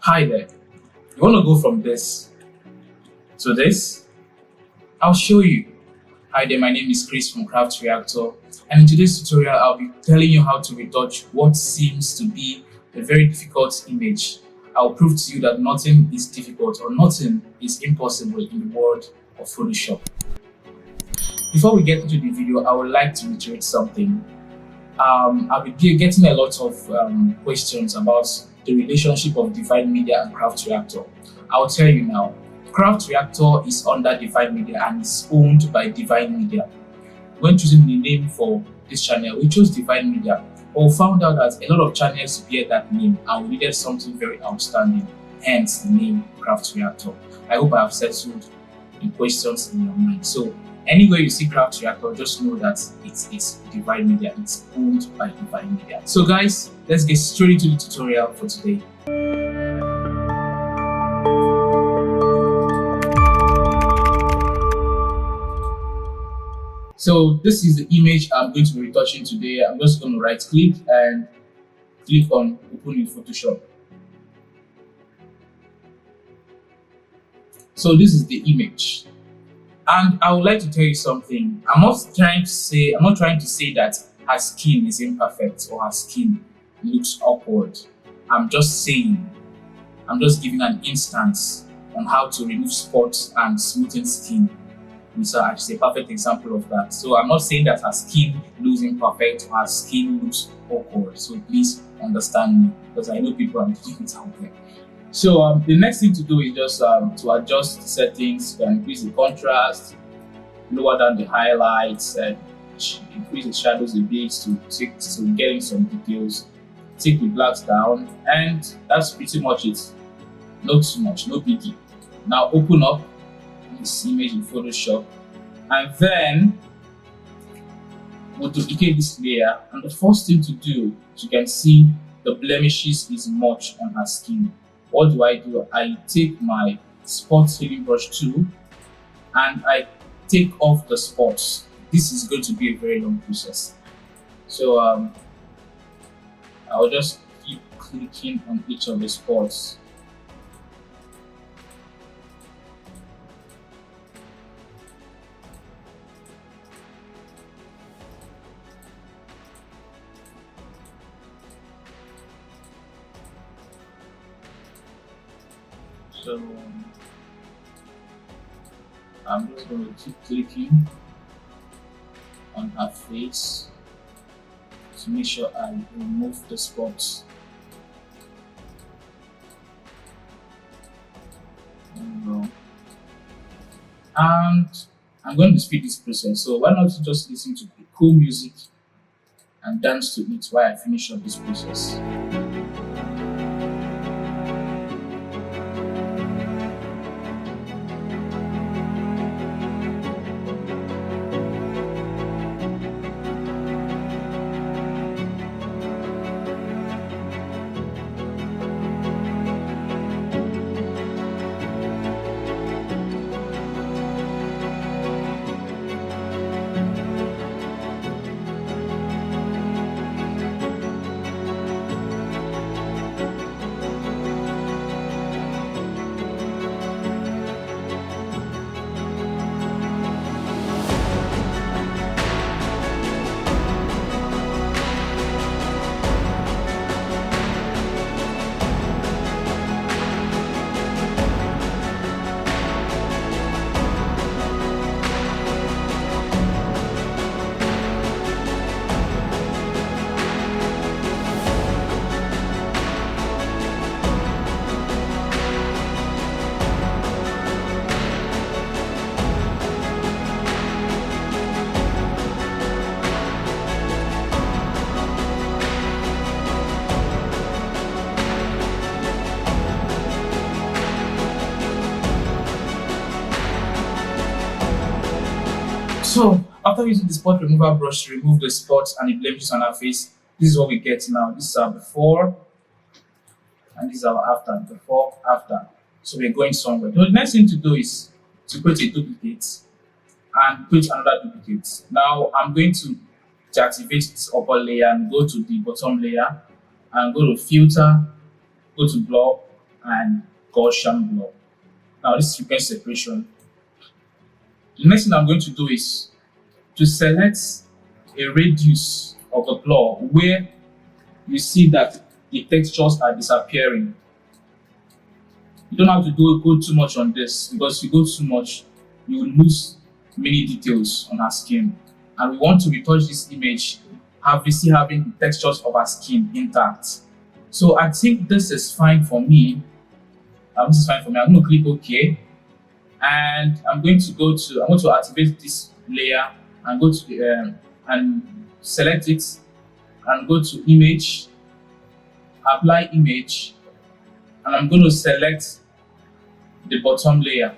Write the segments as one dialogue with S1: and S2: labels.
S1: Hi there. You want to go from this to this? I'll show you. Hi there, my name is Chris from Craftreactor, and in today's tutorial, I'll be telling you how to retouch what seems to be a very difficult image. I'll prove to you that nothing is difficult or nothing is impossible in the world of Photoshop. Before we get into the video, I would like to reiterate something. I'll be getting a lot of questions about the relationship of Divine Media and Craftreactor. I'll tell you now. Craftreactor is under Divine Media and is owned by Divine Media. When choosing the name for this channel, we chose Divine Media, but we found out that a lot of channels bear that name and we needed something very outstanding, hence the name Craftreactor. I hope I have settled the questions in your mind. So anywhere you see Craftreactor, just know that it is Divine Media. It's owned by Divine Media. So guys, let's get straight into the tutorial for today. So this is the image I'm going to be retouching today. I'm just going to right click and click on Open in Photoshop. So this is the image. And I would like to tell you something. I'm not trying to say that her skin is imperfect or her skin looks awkward. I'm just giving an instance on how to remove spots and smoothen skin. So she's a perfect example of that. So I'm not saying that her skin looks imperfect or her skin looks awkward. So please understand me, because I know people are doing it out there. So the next thing to do is just to adjust the settings. You can increase the contrast, lower down the highlights, and increase the shadows a bit to getting some details. Take the blacks down, and that's pretty much it. Not too much, no biggie. Now open up this image in Photoshop, and then we'll duplicate this layer. And the first thing to do, as you can see, the blemishes is much on her skin. What do? I take my spot healing brush tool and I take off the spots. This is going to be a very long process. So I'll just keep clicking on each of the spots. So I'm just going to keep clicking on her face to make sure I remove the spots. And I'm going to speed this process. So why not just listen to the cool music and dance to it while I finish up this process. So after using the spot remover brush to remove the spots and the blemishes on our face, this is what we get now. This is our before and this is our after. Before, after. So we're going somewhere. The next thing to do is to create a duplicate and create another duplicate. Now I'm going to deactivate this upper layer and go to the bottom layer and go to filter, go to blur, and Gaussian blob. Now this is repair separation. The next thing I'm going to do is to select a radius of the blob where you see that the textures are disappearing. You don't have to go too much on this, because if you go too much, you will lose many details on her skin. And we want to retouch this image, still having the textures of her skin intact. So I think this is fine for me. This is fine for me. I'm going to click OK, and I'm going to activate this layer and go to the and select it and go to image, apply image, and I'm going to select the bottom layer,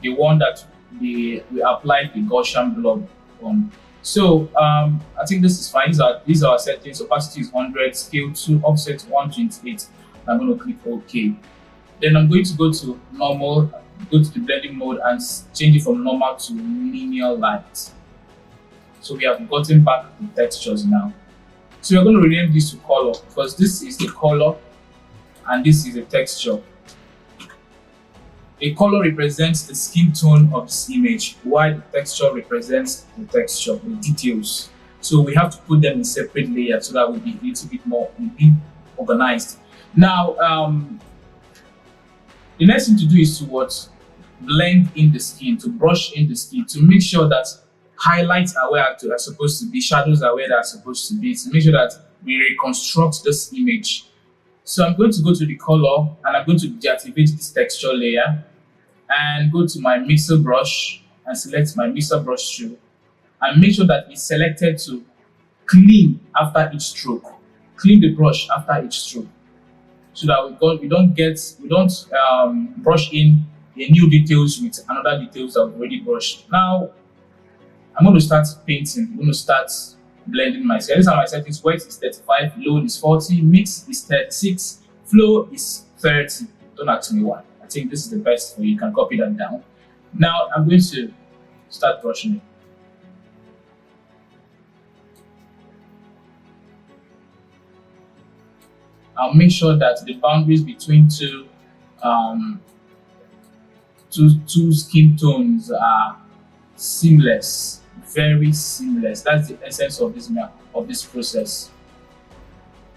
S1: the one that we applied the Gaussian blob on. So I think this is fine. These are our settings. Opacity is 100, scale 2, offset 128. I'm going to click OK. Then I'm going to go to normal, go to the blending mode and change it from normal to linear light. So we have gotten back the textures now. So we're going to rename this to color, because this is the color and this is the texture. A color represents the skin tone of this image, while the texture represents the texture, the details. So we have to put them in separate layers so that we'll be a little bit more organized. Now, the next thing to do is to blend in the skin, to brush in the skin, to make sure that highlights are where they're supposed to be, shadows are where they're supposed to be, to make sure that we reconstruct this image. So I'm going to go to the color and I'm going to deactivate this texture layer and go to my mixer brush and select my mixer brush tool and make sure that it's selected to clean after each stroke. Clean the brush after each stroke, so that we don't brush in a new details with another details that we've already brushed. Now I'm going to start painting. I'm going to start blending my skin. These are my settings. Wet is 35, load is 40, mix is 36, flow is 30. Don't ask me why. I think this is the best, where you can copy that down. Now I'm going to start brushing it. I'll make sure that the boundaries between two skin tones are seamless, very seamless. That's the essence of this process.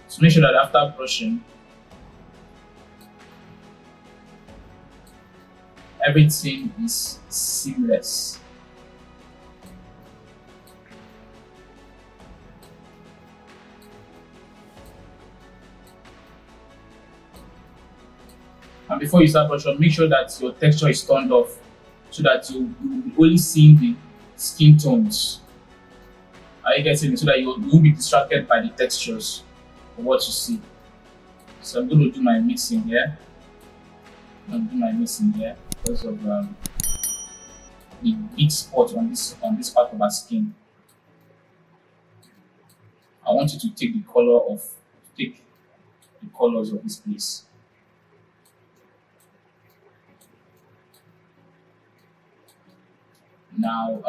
S1: So make sure that after brushing, everything is seamless. And before you start brushing, make sure that your texture is turned off, so that you will be only seeing the skin tones. Are you getting it? So that you won't be distracted by the textures of what you see. So I'm going to do my mixing here. Because of the big spot on this part of our skin. I want you to take the colors of this place. Now,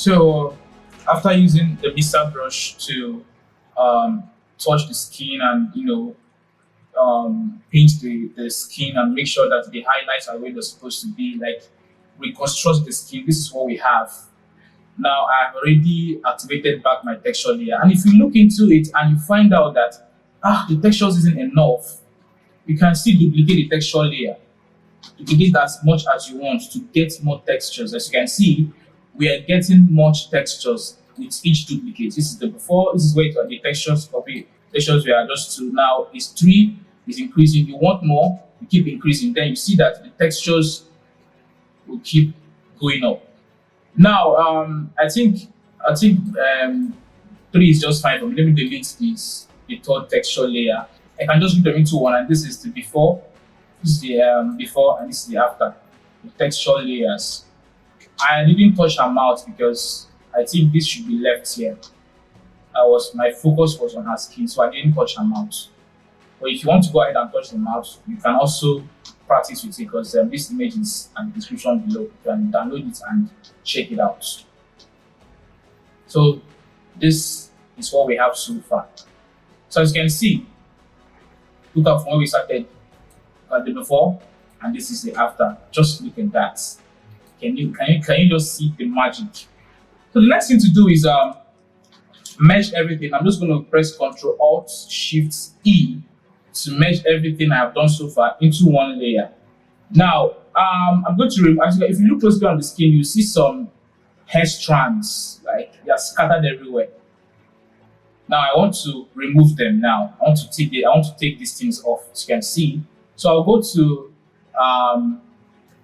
S1: So after using the mixer brush to um, touch the skin and paint the skin and make sure that the highlights are where they're supposed to be, like reconstruct the skin. This is what we have. Now I've already activated back my texture layer. And if you look into it and you find out that the textures isn't enough, you can still duplicate the texture layer. Duplicate as much as you want to get more textures. As you can see, we are getting much textures with each duplicate. This is the before, this is where the textures copy textures we adjust to. Now is 3 is increasing. You want more, you keep increasing. Then you see that the textures will keep going up. Now, I think 3 is just fine for me. Let me delete the third texture layer. I can just group them into one, and this is the before, this is the before, and this is the after. The texture layers. I didn't touch her mouth because I think this should be left here. My focus was on her skin, so I didn't touch her mouth. But if you want to go ahead and touch the mouth, you can also practice with it because this image is in the description below. You can download it and check it out. So this is what we have so far. So as you can see, look at from where we started at the before, and this is the after. Just look at that. Can you just see the magic? So the next thing to do is merge everything. I'm just going to press Ctrl Alt Shift E to merge everything I have done so far into one layer. Now, I'm going to if you look closely on the skin, you see some hair strands, like they are scattered everywhere. Now I want to remove them. Now I want to take these things off, as you can see. So I'll go to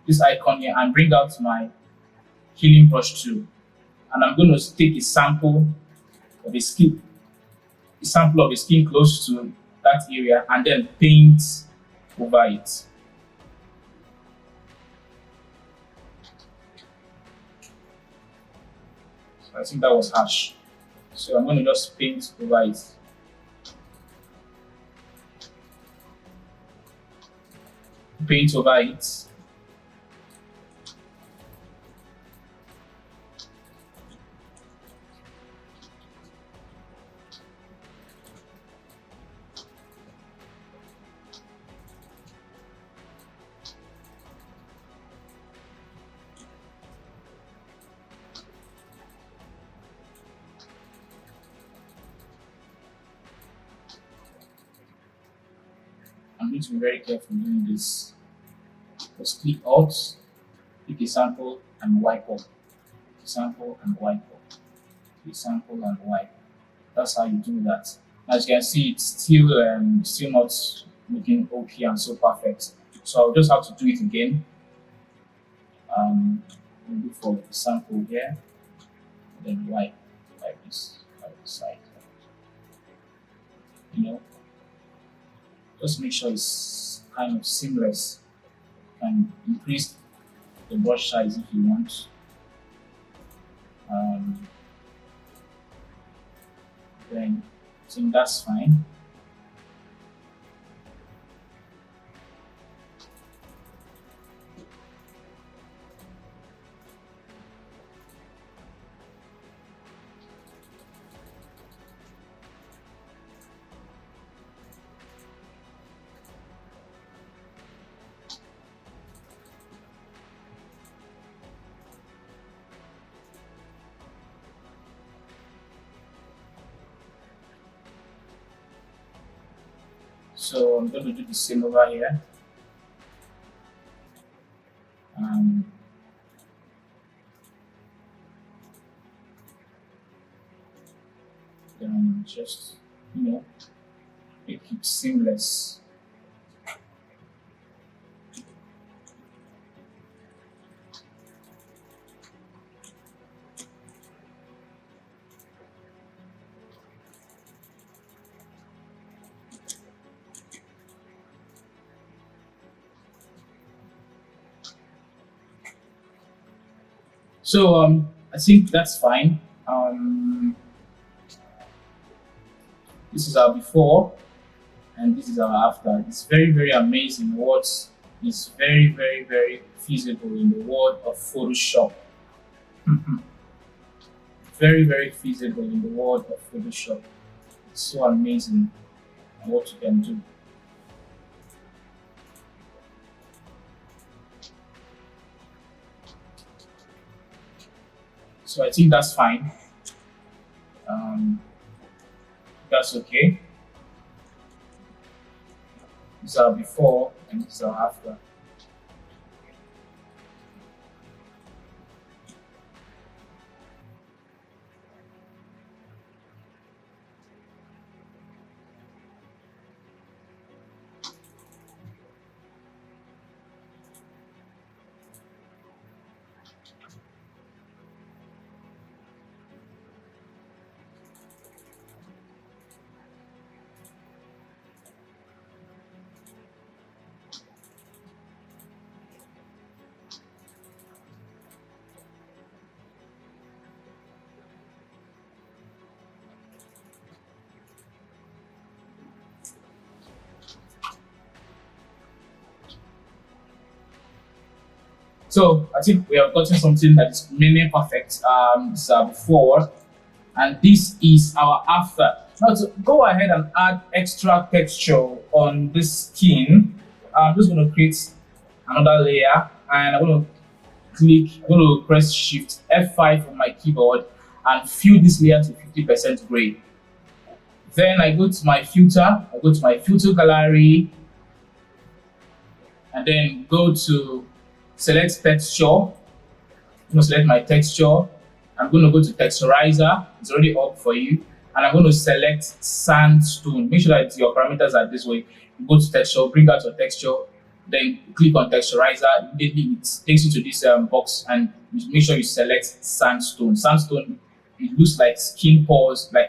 S1: this icon here and bring out my healing brush tool, and I'm going to take a sample of the skin, close to that area, and then paint over it. So I think that was harsh. So I'm going to just paint over it. Paint over it. I'm going to be very careful doing this. Just click Alt, pick a sample and wipe off. Pick a sample and wipe off. Pick a sample and wipe. That's how you do that. As you can see, it's still not looking okay and so perfect. So I'll just have to do it again. Look for the sample here, then wipe this side. Just make sure it's kind of seamless. You can increase the brush size if you want. Then I think that's fine. So I'm going to do the same over here. Then just make it seamless. So I think that's fine. This is our before and this is our after. It's very, very amazing what is very, very, very feasible in the world of Photoshop. Very, very feasible in the world of Photoshop. It's so amazing what you can do. So I think that's fine. Um, that's okay. These are before and these are after. So I think we have gotten something that is mainly perfect. This is our before, and this is our after. Now to go ahead and add extra texture on this skin, I'm just going to create another layer, and I'm going to press Shift F5 on my keyboard and fill this layer to 50% gray. Then I go to my filter, I go to my filter gallery, and then go to select texture. I'm going to select my texture. I'm going to go to texturizer. It's already up for you. And I'm going to select sandstone. Make sure that your parameters are this way. You go to texture, bring out your texture, then click on texturizer. Immediately it takes you to this box, and you make sure you select sandstone. Sandstone, it looks like skin pores, I'm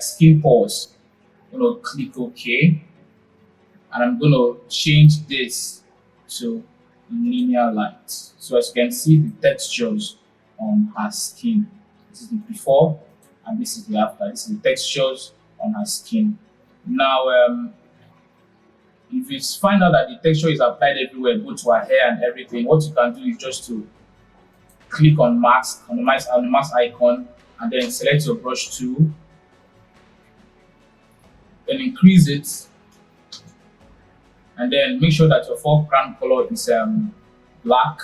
S1: going to click OK. And I'm going to change this to linear light. So as you can see, the textures on her skin. This is the before and this is the after. This is the textures on her skin. Now, if you find out that the texture is applied everywhere, both to her hair and everything, what you can do is just to click on mask, on the mask icon, and then select your brush tool, then increase it, and then make sure that your foreground color is black,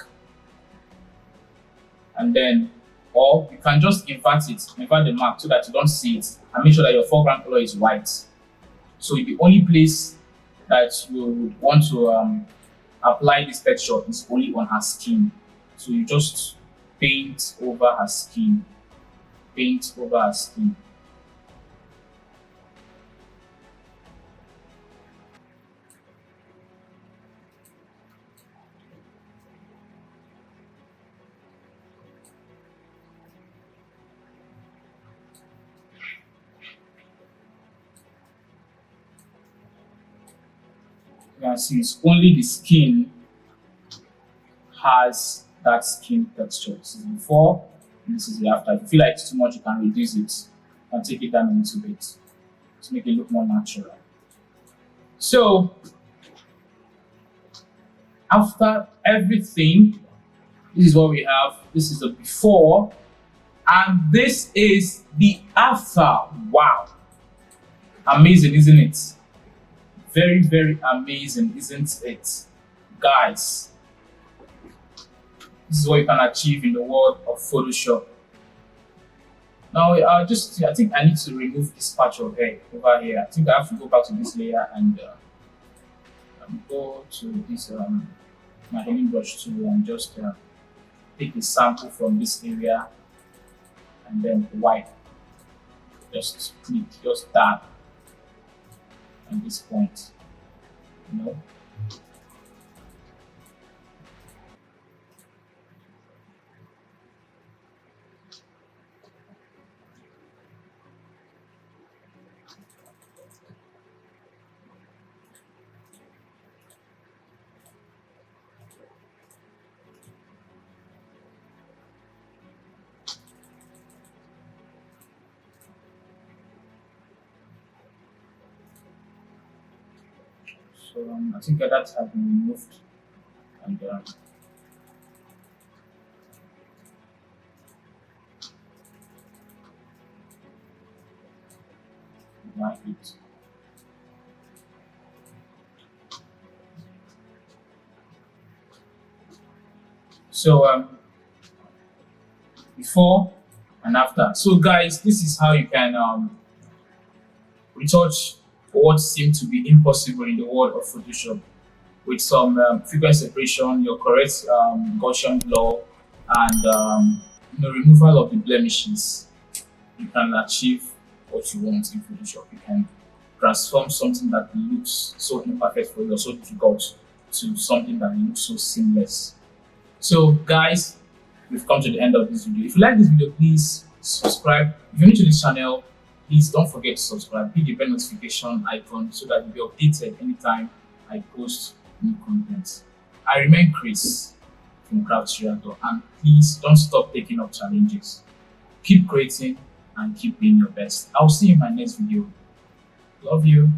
S1: and then, or you can just invert the mark so that you don't see it, and make sure that your foreground color is white. So the only place that you would want to apply this texture is only on her skin. So you just paint over her skin, paint over her skin. You can see it's only the skin has that skin texture. This is before, and this is the after. If you feel like it's too much, you can reduce it and take it down a little bit to make it look more natural. So after everything, this is what we have. This is the before, and this is the after. Wow, amazing, isn't it? Very, very amazing, isn't it, guys? This is what you can achieve in the world of Photoshop. Now, I think I need to remove this patch of hair over here. I think I have to go back to this layer and go to this my healing brush tool and just take a sample from this area and then wipe. Just click, just tap at this point, you know. So I think that has been removed, and apply it. So before and after. So guys, this is how you can retouch what seemed to be impossible in the world of Photoshop with some frequent separation, your correct gaussian blur, and removal of the blemishes. You can achieve what you want in Photoshop. You can transform something that looks so imperfect for you or so difficult to something that looks so seamless. So guys, we've come to the end of this video. If you like this video, please subscribe. If you're new to this channel, please don't forget to subscribe. Hit the bell notification icon so that you'll be updated anytime I post new content. I remain Chris from Craftreactor, and please don't stop taking up challenges. Keep creating and keep being your best. I'll see you in my next video. Love you.